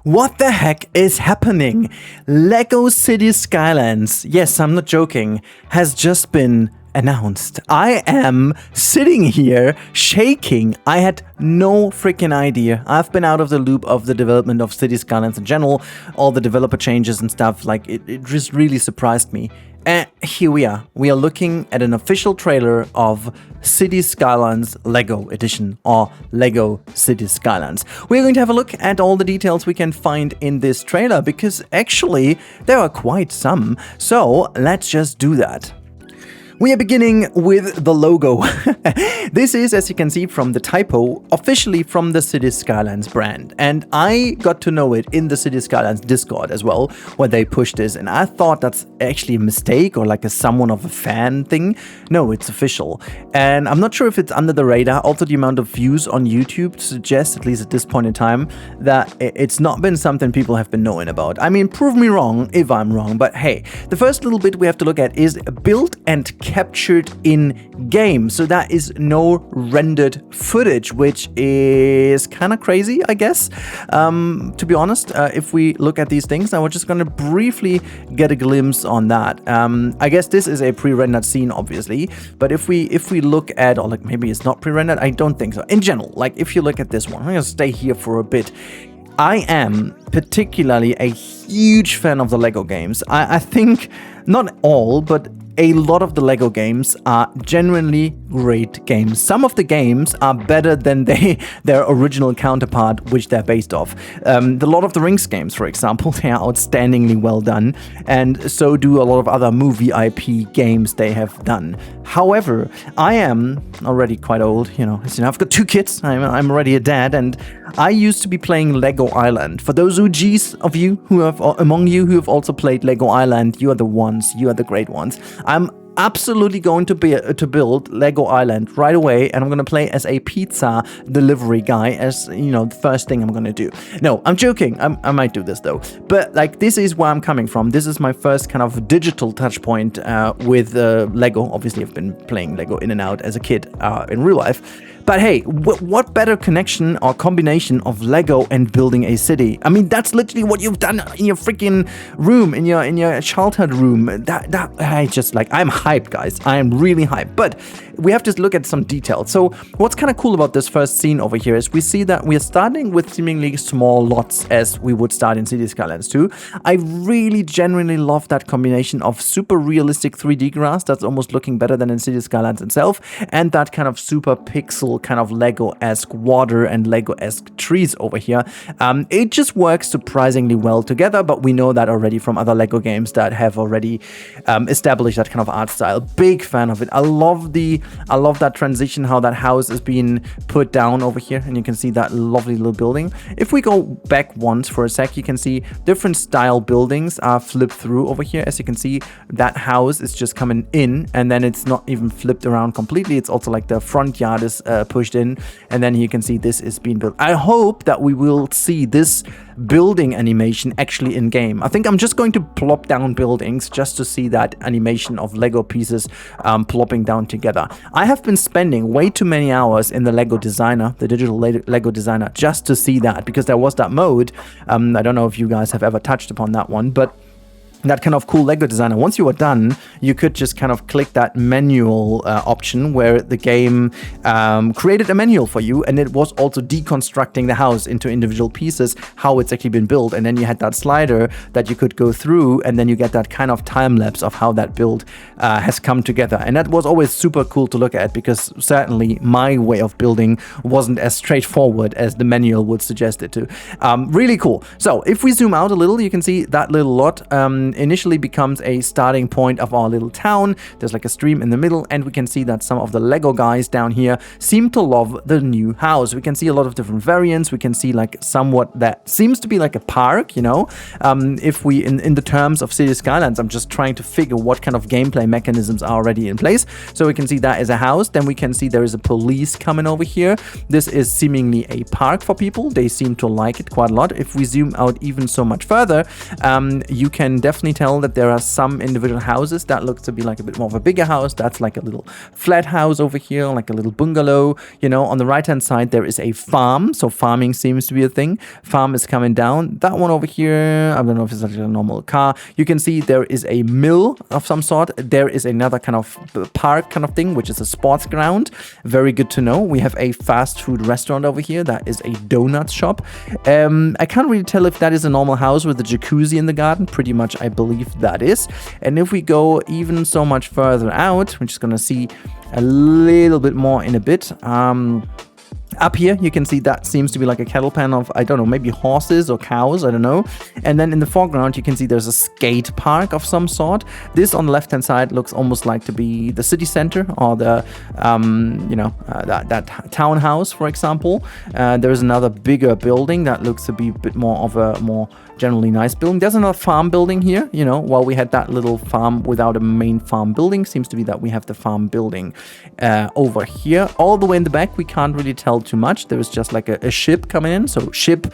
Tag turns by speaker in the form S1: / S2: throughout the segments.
S1: What the heck is happening? LEGO City Skylines, yes, I'm not joking, has just been announced. I am sitting here shaking. I had no freaking idea. I've been out of the loop of the development of City Skylines in general, all the developer changes and stuff. Like it just really surprised me. And here we are. We are looking at an official trailer of City Skylines LEGO Edition, or LEGO City Skylines. We're going to have a look at all the details we can find in this trailer, because actually there are quite some. So let's just do that. We are beginning with the logo. This is, as you can see from the typo, officially from the City Skylines brand. And I got to know it in the City Skylines Discord as well, where they pushed this. And I thought that's actually a mistake or like a someone of a fan thing. No, it's official. And I'm not sure if it's under the radar. Also, the amount of views on YouTube suggests, at least at this point in time, that it's not been something people have been knowing about. I mean, prove me wrong if I'm wrong. But hey, the first little bit we have to look at is built and captured in game. So that is no rendered footage, which is kind of crazy, I guess. To be honest, if we look at these things, now we're just going to briefly get a glimpse on that. I guess this is a pre-rendered scene, obviously, but if we look at, or like maybe it's not pre-rendered, I don't think so. In general, like if you look at this one, I'm going to stay here for a bit. I am particularly a huge fan of the LEGO games. I think not all, but a lot of the LEGO games are genuinely great games. Some of the games are better than their original counterpart, which they're based off. The Lord of the Rings games, for example, they are outstandingly well done, and so do a lot of other movie IP games they have done. However, I am already quite old, you know, I've got 2 kids, I'm already a dad, and I used to be playing Lego Island. For those OGs of you among you who have also played Lego Island, you are the ones, you are the great ones. I'm absolutely going to build Lego Island right away, and I'm going to play as a pizza delivery guy, as you know, the first thing I'm going to do. No, I'm joking. I might do this though, but like this is where I'm coming from. This is my first kind of digital touch point with Lego. Obviously, I've been playing Lego in and out as a kid in real life. But hey, what better connection or combination of Lego and building a city? I mean, that's literally what you've done in your freaking room, in your childhood room. I'm hyped, guys. I am really hyped. But we have to look at some details. So what's kind of cool about this first scene over here is we see that we're starting with seemingly small lots as we would start in City Skylines 2. I really genuinely love that combination of super realistic 3D grass that's almost looking better than in City Skylines itself, and that kind of super pixel kind of Lego-esque water and Lego-esque trees over here. It just works surprisingly well together, but we know that already from other Lego games that have already established that kind of art style. Big fan of it. I love that transition, how that house is being put down over here, and you can see that lovely little building. If we go back once for a sec, you can see different style buildings are flipped through over here. As you can see, that house is just coming in, and then it's not even flipped around completely. It's also like the front yard is pushed in, and then you can see this is being built. I hope that we will see this building animation actually in game. I think I'm just going to plop down buildings just to see that animation of Lego pieces plopping down together. I have been spending way too many hours in the Lego Designer, the digital Lego Designer, just to see that, because there was that mode. I don't know if you guys have ever touched upon that one, but that kind of cool Lego Designer, once you were done, you could just kind of click that manual option where the game created a manual for you, and it was also deconstructing the house into individual pieces, how it's actually been built, and then you had that slider that you could go through, and then you get that kind of time lapse of how that build has come together. And that was always super cool to look at, because certainly my way of building wasn't as straightforward as the manual would suggest it to. Really cool. So if we zoom out a little, you can see that little lot initially becomes a starting point of our little town. There's like a stream in the middle, and we can see that some of the Lego guys down here seem to love the new house. We can see a lot of different variants. We can see like somewhat that seems to be like a park, you know. If we, in the terms of City Skylines, I'm just trying to figure what kind of gameplay mechanisms are already in place. So we can see that is a house. Then we can see there is a police coming over here. This is seemingly a park for people. They seem to like it quite a lot. If we zoom out even so much further, you can definitely definitely tell that there are some individual houses that look to be like a bit more of a bigger house. That's like a little flat house over here, like a little bungalow. You know, on the right hand side there is a farm, so farming seems to be a thing. Farm is coming down. That one over here, I don't know if it's like a normal car. You can see there is a mill of some sort. There is another kind of park kind of thing, which is a sports ground. Very good to know. We have a fast food restaurant over here. That is a donut shop. I can't really tell if that is a normal house with a jacuzzi in the garden. Pretty much I believe that is. And if we go even so much further out, we're just gonna see a little bit more in a bit. Up here, you can see that seems to be like a cattle pen of, I don't know, maybe horses or cows, I don't know. And then in the foreground, you can see there's a skate park of some sort. This on the left-hand side looks almost like to be the city center or the, that townhouse, for example. There's another bigger building that looks to be a bit more of a more generally nice building. There's another farm building here, you know, while we had that little farm without a main farm building, seems to be that we have the farm building over here. All the way in the back, we can't really tell too much. There is just like a ship coming in, so ship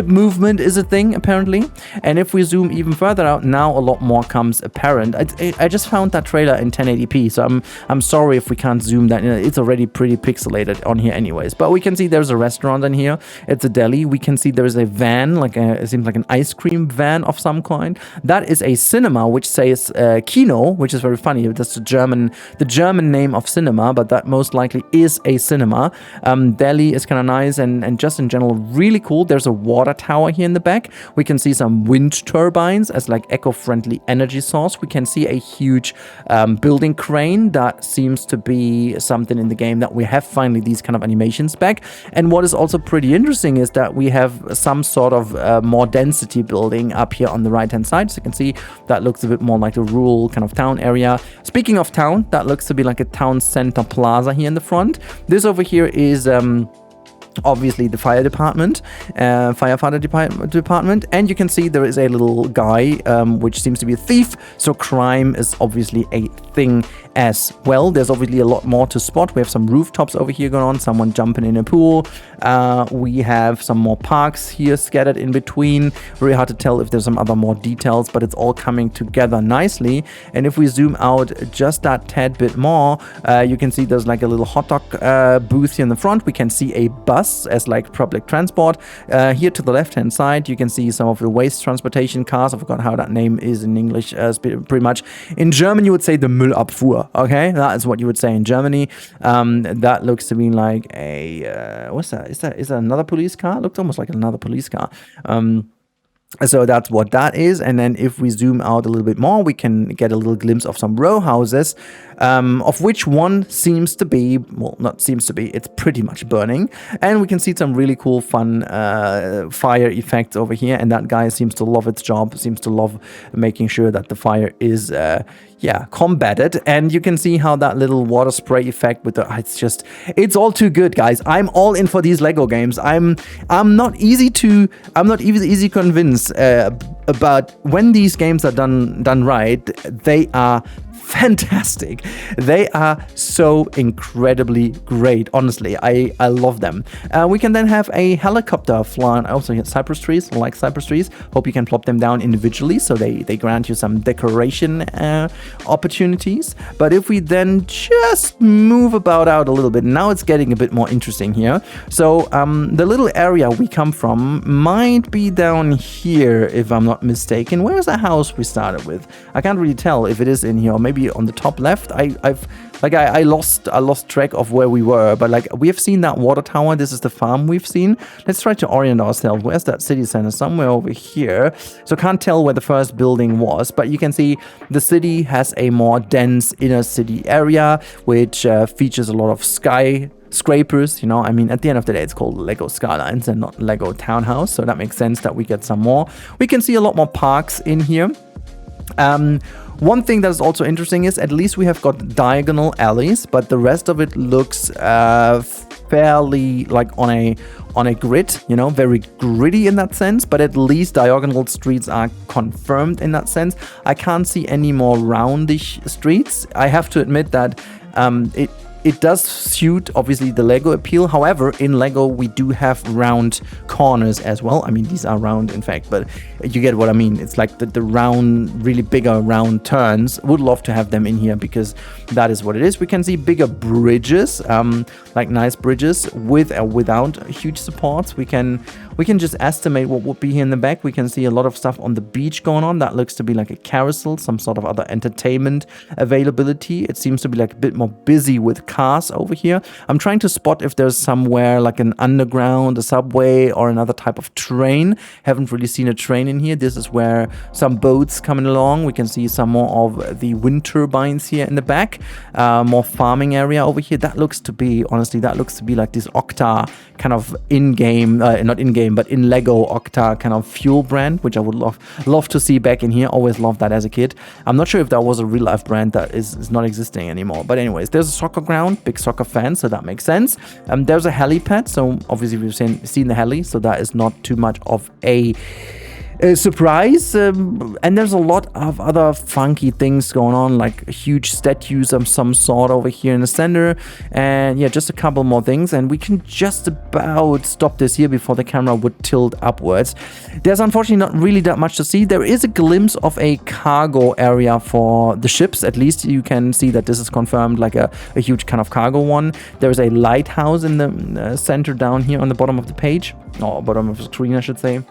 S1: movement is a thing apparently. And if we zoom even further out, now a lot more comes apparent. I just found that trailer in 1080p, so I'm sorry if we can't zoom that in. It's already pretty pixelated on here anyways, but we can see there's a restaurant in here. It's a deli. We can see there's a van, like it seems like an ice cream van of some kind. That is a cinema which says Kino, which is very funny. That's the German name of cinema, but that most likely is a cinema. Deli is kind of nice and just in general really cool. There's a water tower here in the back. We can see some wind turbines as like eco-friendly energy source. We can see a huge building crane. That seems to be something in the game that we have finally these kind of animations back. And what is also pretty interesting is that we have some sort of more density building up here on the right hand side. So you can see that looks a bit more like a rural kind of town area. Speaking of town, that looks to be like a town center plaza here in the front. This over here is obviously the fire department, firefighter department, and you can see there is a little guy which seems to be a thief, so crime is obviously a thing as well. There's obviously a lot more to spot. We have some rooftops over here going on, someone jumping in a pool. We have some more parks here scattered in between. Very hard to tell if there's some other more details, but it's all coming together nicely. And if we zoom out just that tad bit more, you can see there's like a little hot dog booth here in the front. We can see a bus as like public transport. Here to the left hand side, you can see some of the waste transportation cars. I forgot how that name is in English. Pretty much in German you would say the Müllabfuhr. Okay, that is what you would say in Germany. That looks to be like a what's that? Is that another police car? It looked almost like another police car. So that's what that is. And then if we zoom out a little bit more, we can get a little glimpse of some row houses, of which one seems to be, well, not seems to be, it's pretty much burning. And we can see some really cool, fun fire effects over here. And that guy seems to love its job, seems to love making sure that the fire is combated. And you can see how that little water spray effect with the, it's all too good, guys. I'm all in for these Lego games. I'm not easy convinced about when these games are done right. They are fantastic. They are so incredibly great. Honestly, I love them. We can then have a helicopter flying. I also hit cypress trees. I like cypress trees. Hope you can plop them down individually so they grant you some decoration opportunities. But if we then just move about out a little bit, now it's getting a bit more interesting here. So the little area we come from might be down here if I'm not mistaken. Where's the house we started with? I can't really tell if it is in here or maybe on the top left. I lost track of where we were, but like we have seen that water tower. This is the farm we've seen. Let's try to orient ourselves. Where's that city center? Somewhere over here. So can't tell where the first building was, but you can see the city has a more dense inner city area, which features a lot of skyscrapers, you know. I mean, at the end of the day, it's called Lego Skylines and not Lego Townhouse, so that makes sense that we get some more. We can see a lot more parks in here. One thing that is also interesting is at least we have got diagonal alleys, but the rest of it looks fairly like on a grid, you know, very gritty in that sense, but at least diagonal streets are confirmed in that sense. I can't see any more roundish streets. I have to admit that it does suit obviously the Lego appeal. However, in Lego we do have round corners as well. I mean, these are round in fact, but you get what I mean. It's like the round, really bigger round turns. Would love to have them in here because that is what it is. We can see bigger bridges, like nice bridges with or without huge supports. We can just estimate what would be here in the back. We can see a lot of stuff on the beach going on. That looks to be like a carousel, some sort of other entertainment availability. It seems to be like a bit more busy with cars over here. I'm trying to spot if there's somewhere like an underground, a subway, or another type of train. Haven't really seen a train in here. This is where some boats coming along. We can see some more of the wind turbines here in the back. More farming area over here. That looks to be, honestly, that looks to be like this Octa kind of in-game, not in-game, but in Lego Octa kind of fuel brand, which I would love to see back in here. Always loved that as a kid. I'm not sure if that was a real life brand that is not existing anymore. But anyways, there's a soccer ground, big soccer fan, so that makes sense. There's a helipad, so obviously we've seen the heli, so that is not too much of a surprise. And there's a lot of other funky things going on, like huge statues of some sort over here in the center, and yeah, just a couple more things, and we can just about stop this here before the camera would tilt upwards. There's unfortunately not really that much to see. There is a glimpse of a cargo area for the ships. At least you can see that this is confirmed, like a huge kind of cargo one. There's a lighthouse in the center down here on the bottom of the page, or bottom of the screen I should say.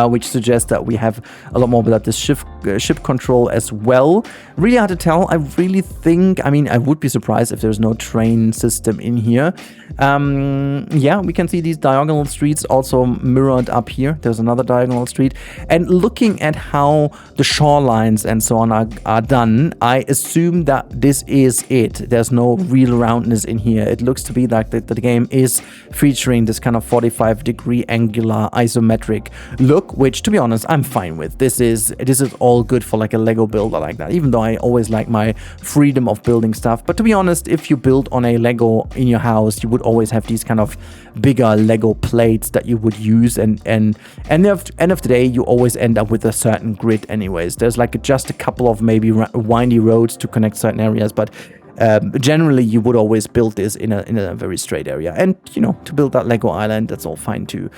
S1: Which suggests that we have a lot more about this ship control as well. Really hard to tell. I really think, I mean, I would be surprised if there's no train system in here. Yeah, we can see these diagonal streets also mirrored up here. There's another diagonal street. And looking at how the shorelines and so on are done, I assume that this is it. There's no real roundness in here. It looks to be like the game is featuring this kind of 45-degree angular isometric look, which to be honest I'm fine with. This is all good for like a Lego builder like that, even though I always like my freedom of building stuff. But to be honest, if you build on a Lego in your house, you would always have these kind of bigger Lego plates that you would use, and end of the day you always end up with a certain grid anyways. There's like just a couple of maybe windy roads to connect certain areas, but generally you would always build this in a very straight area. And you know, to build that Lego island, that's all fine too.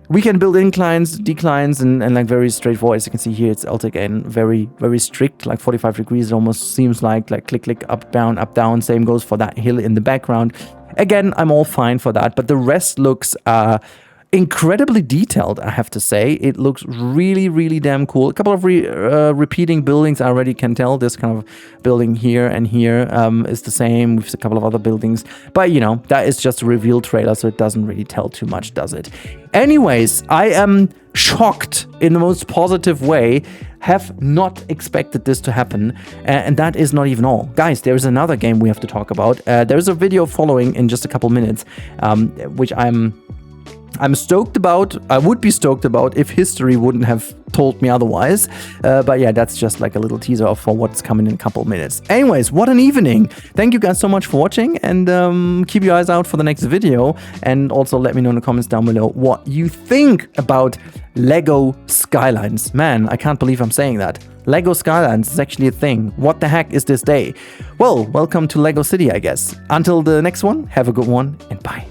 S1: We can build inclines, declines, and like very straightforward. As you can see here, it's also again very, very strict, like 45 degrees. It almost seems like click, up, down. Same goes for that hill in the background. Again, I'm all fine for that, but the rest looks incredibly detailed, I have to say. It looks really, really damn cool. A couple of repeating buildings I already can tell. This kind of building here and here is the same with a couple of other buildings. But, you know, that is just a reveal trailer, so it doesn't really tell too much, does it? Anyways, I am shocked in the most positive way. Have not expected this to happen, and that is not even all. Guys, there is another game we have to talk about. There's a video following in just a couple minutes, which I'm stoked about. I would be stoked about if history wouldn't have told me otherwise. But yeah, that's just like a little teaser for what's coming in a couple minutes. Anyways, what an evening. Thank you guys so much for watching, and keep your eyes out for the next video. And also let me know in the comments down below what you think about Lego Skylines. Man, I can't believe I'm saying that. Lego Skylines is actually a thing. What the heck is this day? Well, welcome to Lego City, I guess. Until the next one, have a good one, and bye.